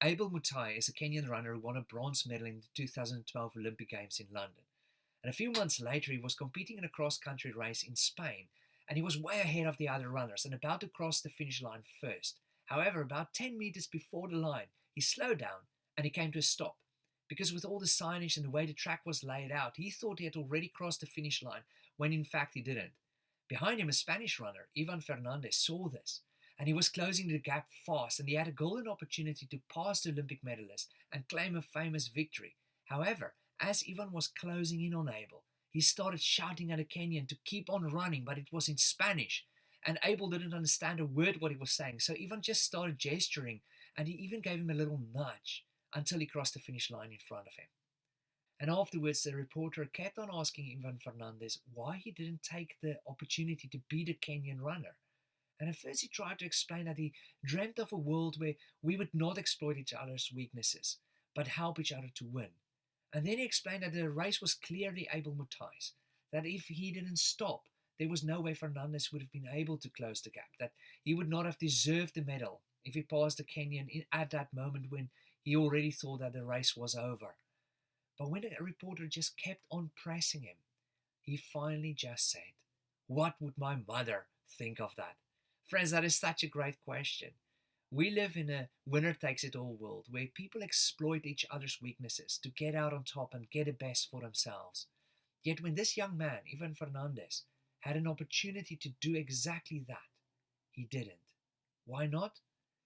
Abel Mutai is a Kenyan runner who won a bronze medal in the 2012 Olympic Games in London. And a few months later, he was competing in a cross-country race in Spain, and he was way ahead of the other runners and about to cross the finish line first. However, about 10 meters before the line, he slowed down and he came to a stop. Because with all the signage and the way the track was laid out, he thought he had already crossed the finish line, when in fact he didn't. Behind him, a Spanish runner, Ivan Fernandez, saw this, and he was closing the gap fast, and he had a golden opportunity to pass the Olympic medalist and claim a famous victory. However, as Ivan was closing in on Abel, he started shouting at a Kenyan to keep on running, but it was in Spanish, and Abel didn't understand a word what he was saying, so Ivan just started gesturing, and he even gave him a little nudge until he crossed the finish line in front of him. And afterwards, the reporter kept on asking Ivan Fernandez why he didn't take the opportunity to beat a Kenyan runner. And at first he tried to explain that he dreamt of a world where we would not exploit each other's weaknesses, but help each other to win. And then he explained that the race was clearly Abel Mutai's, that if he didn't stop, there was no way Fernandez would have been able to close the gap, that he would not have deserved the medal if he passed the Kenyan at that moment when he already thought that the race was over. But when the reporter just kept on pressing him, he finally just said, "What would my mother think of that?" Friends, that is such a great question. We live in a winner-takes-it-all world where people exploit each other's weaknesses to get out on top and get the best for themselves. Yet when this young man, Ivan Fernandez, had an opportunity to do exactly that, he didn't. Why not?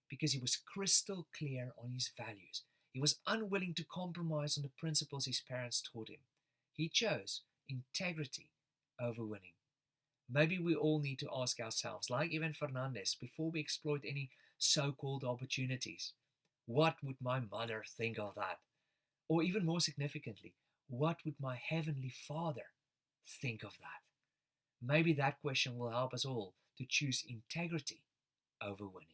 Because he was crystal clear on his values. He was unwilling to compromise on the principles his parents taught him. He chose integrity over winning. Maybe we all need to ask ourselves, like Ivan Fernandez, before we exploit any so-called opportunities, what would my mother think of that? Or even more significantly, what would my Heavenly Father think of that? Maybe that question will help us all to choose integrity over winning.